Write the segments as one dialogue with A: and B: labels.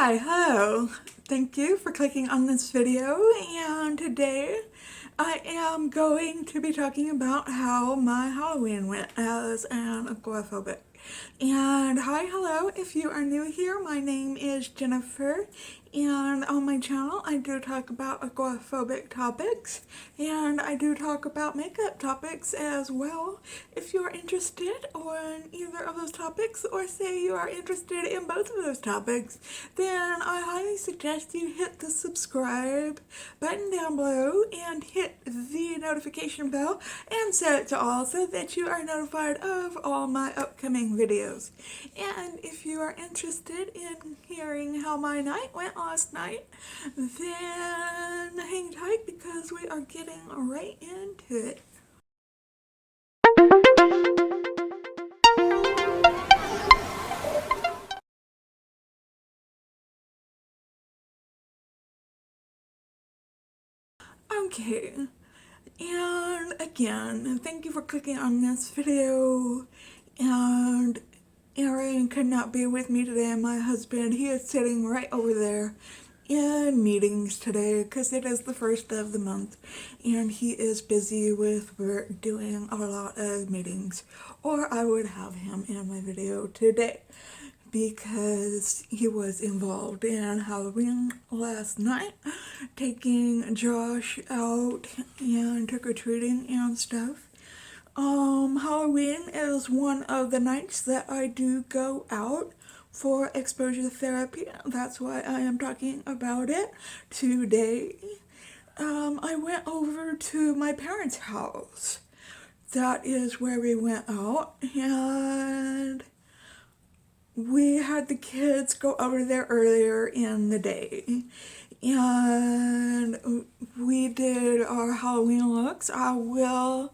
A: Hi, hello. Thank you for clicking on this video, and today I am going to be talking about how my Halloween went as an agoraphobic. And hi, hello, if you are new here, my name is Jennifer, and on my channel I do talk about agoraphobic topics, and I do talk about makeup topics as well. If you are interested in either of those topics, or say you are interested in both of those topics, then I highly suggest you hit the subscribe button down below and hit the notification bell and set it to all so that you are notified of all my upcoming videos. And if you are interested in hearing how my night went last night, then hang tight because we are getting right into it. Okay, and again, thank you for clicking on this video. And Aaron could not be with me today. My husband, he is sitting right over there in meetings today because it is the first of the month and he is busy with work doing a lot of meetings, or I would have him in my video today because he was involved in Halloween last night, taking Josh out and trick-or-treating and stuff. Halloween is one of the nights that I do go out for exposure therapy. That's why I am talking about it today. I went over to my parents' house. That is where we went out, and we had the kids go over there earlier in the day. And we did our Halloween looks. I will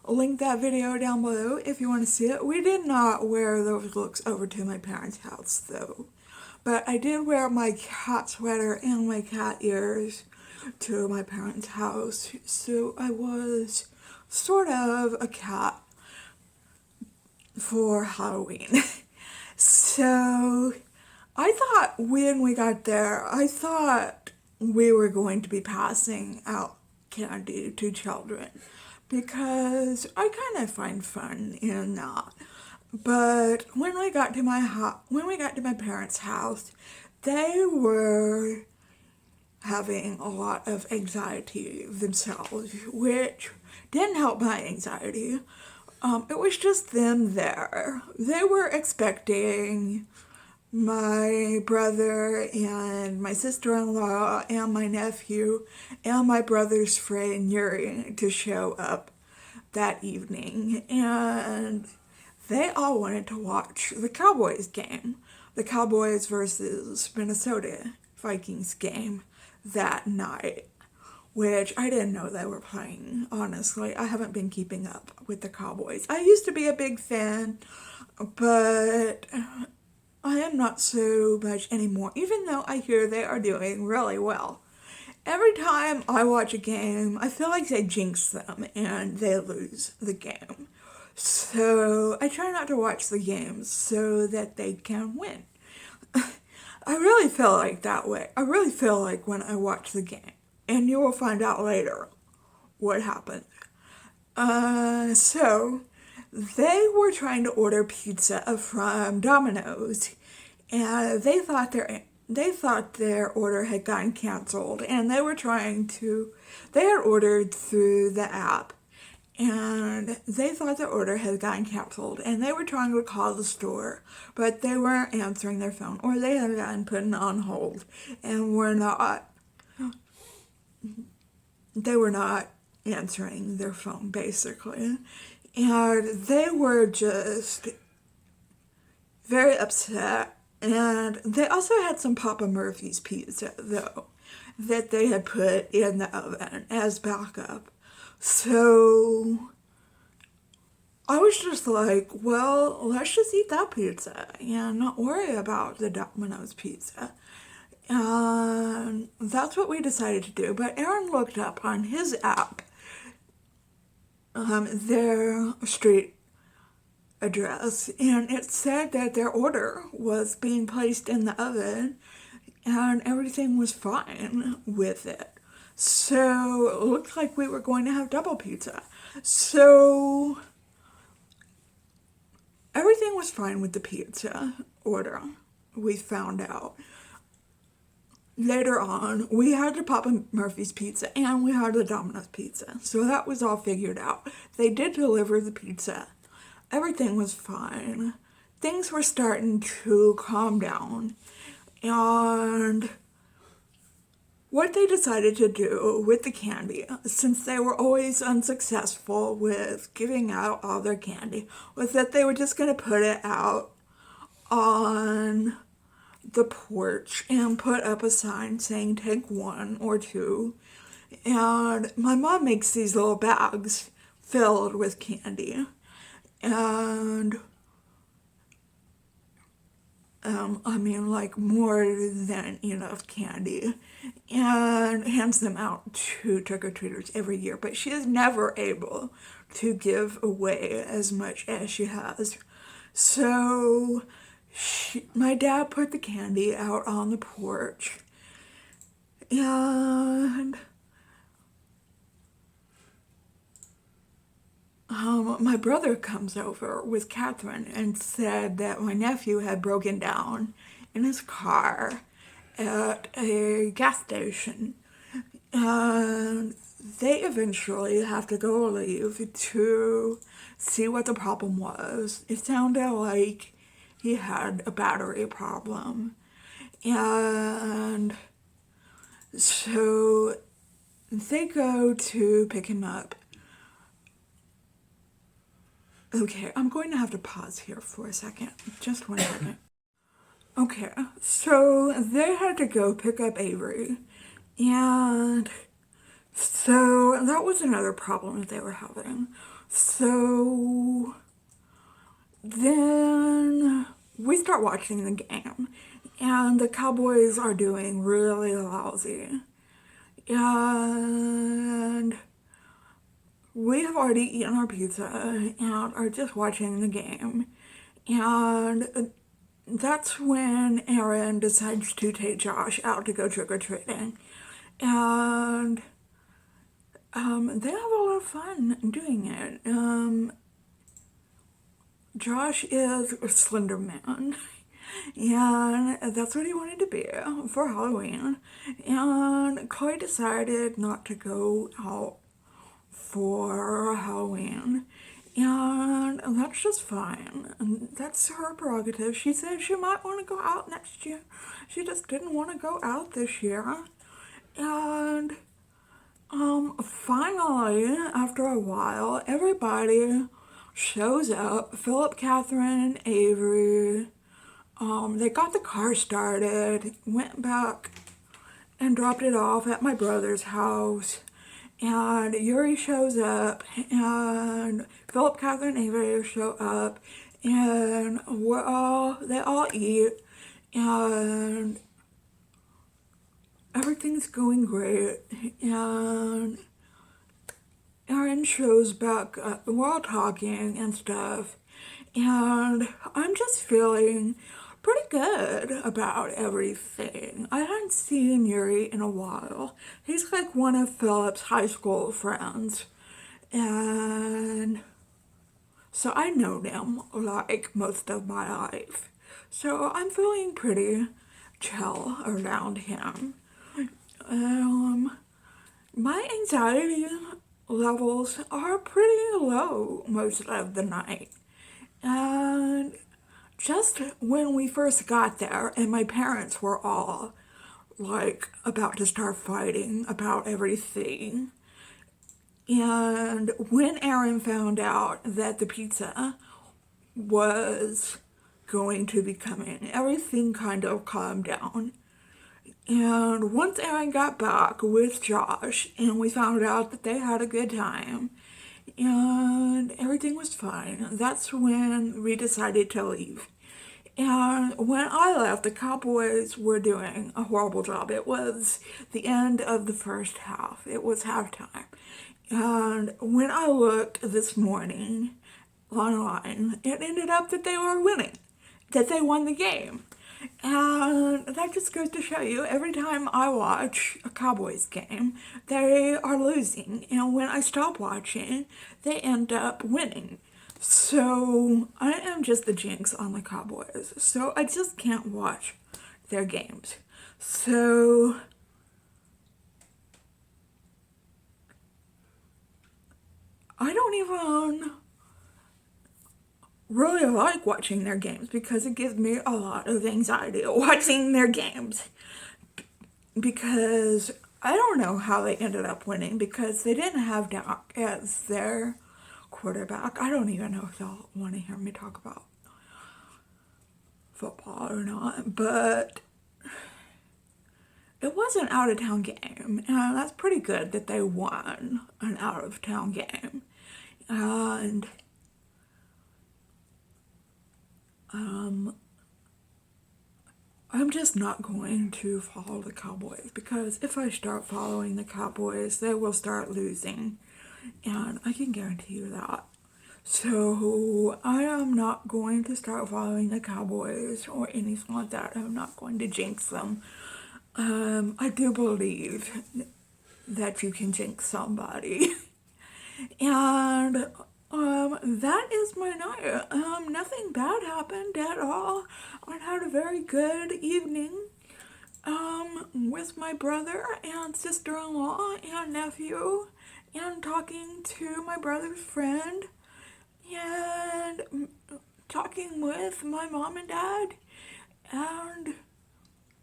A: link that video down below if you want to see it. We did not wear those looks over to my parents' house though, but I did wear my cat sweater and my cat ears to my parents' house, so I was sort of a cat for Halloween. So I thought when we got there, I thought we were going to be passing out candy to children because I kind of find fun in that. But when we got to my parents' house, they were having a lot of anxiety themselves, which didn't help my anxiety. It was just them there. They were expecting my brother and my sister-in-law and my nephew and my brother's friend Yuri to show up that evening, and they all wanted to watch the Cowboys game, the Cowboys versus Minnesota Vikings game that night, which I didn't know they were playing, honestly. I haven't been keeping up with the Cowboys. I used to be a big fan, but I am not so much anymore, even though I hear they are doing really well. Every time I watch a game, I feel like they jinx them and they lose the game. So I try not to watch the games so that they can win. I really feel like that way. I really feel like when I watch the game, and you will find out later what happened. So they were trying to order pizza from Domino's, and they thought their order had gotten canceled, and they had ordered through the app, and they thought their order had gotten canceled, and they were trying to call the store, but they weren't answering their phone, or they had gotten put on hold and they were not answering their phone, basically. And they were just very upset. And they also had some Papa Murphy's pizza, though, that they had put in the oven as backup. So I was just like, well, let's just eat that pizza and not worry about the Domino's pizza. And that's what we decided to do. But Aaron looked up on his app their street address, and it said that their order was being placed in the oven and everything was fine with it. So it looked like we were going to have double pizza. So everything was fine with the pizza order, we found out. Later on, we had the Papa Murphy's pizza and we had the Domino's pizza. So that was all figured out. They did deliver the pizza. Everything was fine. Things were starting to calm down. And what they decided to do with the candy, since they were always unsuccessful with giving out all their candy, was that they were just going to put it out on the porch and put up a sign saying take one or two. And my mom makes these little bags filled with candy. And I mean, like more than enough candy, and hands them out to trick-or-treaters every year. But she is never able to give away as much as she has. So my dad put the candy out on the porch, and my brother comes over with Catherine and said that my nephew had broken down in his car at a gas station. And they eventually have to go leave to see what the problem was. It sounded like he had a battery problem. And so they go to pick him up. Okay, I'm going to have to pause here for a second. Just 1 second. Okay, so they had to go pick up Avery. And so that was another problem that they were having. So then we start watching the game. And the Cowboys are doing really lousy. And we have already eaten our pizza and are just watching the game. And that's when Aaron decides to take Josh out to go trick-or-treating. And they have a lot of fun doing it. Josh is a Slender Man. And that's what he wanted to be for Halloween. And Chloe decided not to go out for Halloween, and that's just fine. And that's her prerogative. She said she might want to go out next year. She just didn't want to go out this year. And finally, after a while, everybody shows up. Philip, Catherine, Avery. They got the car started, went back and dropped it off at my brother's house. And Yuri shows up, and Philip, Catherine, and Avery show up, and they all eat, and everything's going great. And Aaron shows back up, we're all talking and stuff, and I'm just feeling pretty good about everything. I hadn't seen Yuri in a while. He's like one of Philip's high school friends. And so I know him like most of my life. So I'm feeling pretty chill around him. My anxiety levels are pretty low most of the night. And just when we first got there and my parents were all like about to start fighting about everything, and when Aaron found out that the pizza was going to be coming, everything kind of calmed down. And once Aaron got back with Josh and we found out that they had a good time and everything was fine, that's when we decided to leave. And when I left, the Cowboys were doing a horrible job. It was the end of the first half. It was halftime. And when I looked this morning online, it ended up that they were winning, that they won the game. And that that just goes to show you, every time I watch a Cowboys game, they are losing. And when I stop watching, they end up winning. So I am just the jinx on the Cowboys. So I just can't watch their games. So I don't even really like watching their games because it gives me a lot of anxiety watching their games. Because I don't know how they ended up winning because they didn't have Dak as their quarterback. I don't even know if y'all want to hear me talk about football or not, but it was an out-of-town game, and that's pretty good that they won an out-of-town game. And I'm just not going to follow the Cowboys because if I start following the Cowboys, they will start losing, and I can guarantee you that. So I am not going to start following the Cowboys or anything like that. I'm not going to jinx them. I do believe that you can jinx somebody. And that is my night. Nothing bad happened at all. I had a very good evening with my brother and sister-in-law and nephew and talking to my brother's friend and talking with my mom and dad. And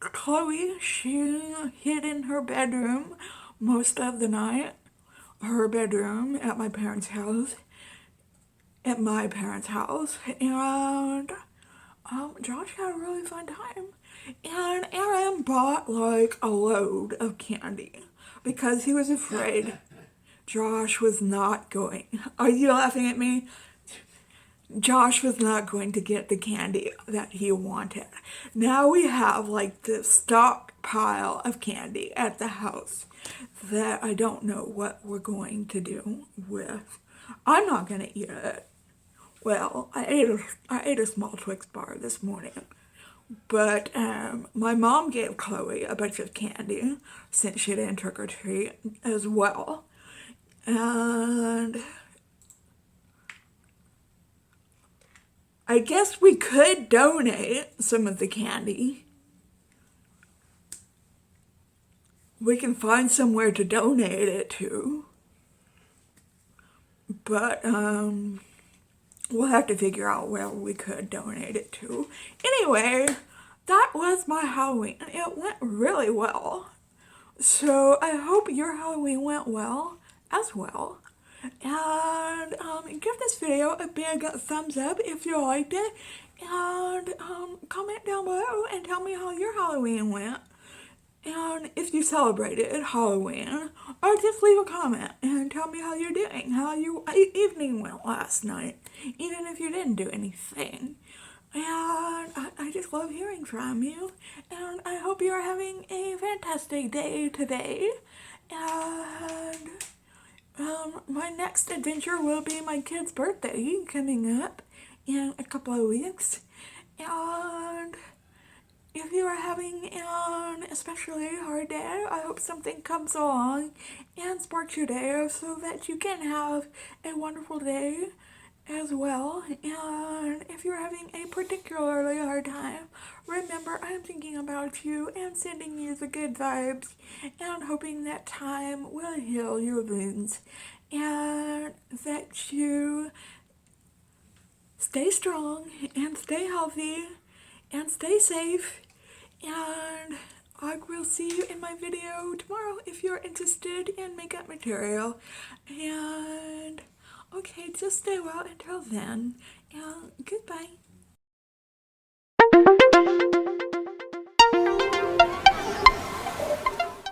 A: Chloe, she hid in her bedroom most of the night. Her bedroom at my parents' house. And Josh had a really fun time. And Aaron bought like a load of candy because he was afraid Josh was not going. Are you laughing at me? Josh was not going to get the candy that he wanted. Now we have like this stockpile of candy at the house that I don't know what we're going to do with. I'm not going to eat it. Well, I ate a small Twix bar this morning. But my mom gave Chloe a bunch of candy since she didn't trick or treat as well. And I guess we could donate some of the candy. We can find somewhere to donate it to. But we'll have to figure out where we could donate it to. Anyway, that was my Halloween. It went really well. So I hope your Halloween went well as well. And give this video a big thumbs up if you liked it. And comment down below and tell me how your Halloween went. And if you celebrated Halloween, or just leave a comment and tell me how you're doing, how your evening went last night, even if you didn't do anything. And I just love hearing from you, and I hope you're having a fantastic day today. And my next adventure will be my kid's birthday coming up in a couple of weeks. And if you are having an especially hard day, I hope something comes along and sparks your day so that you can have a wonderful day as well. And if you're having a particularly hard time, remember I'm thinking about you and sending you the good vibes and hoping that time will heal your wounds and that you stay strong and stay healthy and stay safe, and I will see you in my video tomorrow if you're interested in makeup material. And okay, just stay well until then, and goodbye.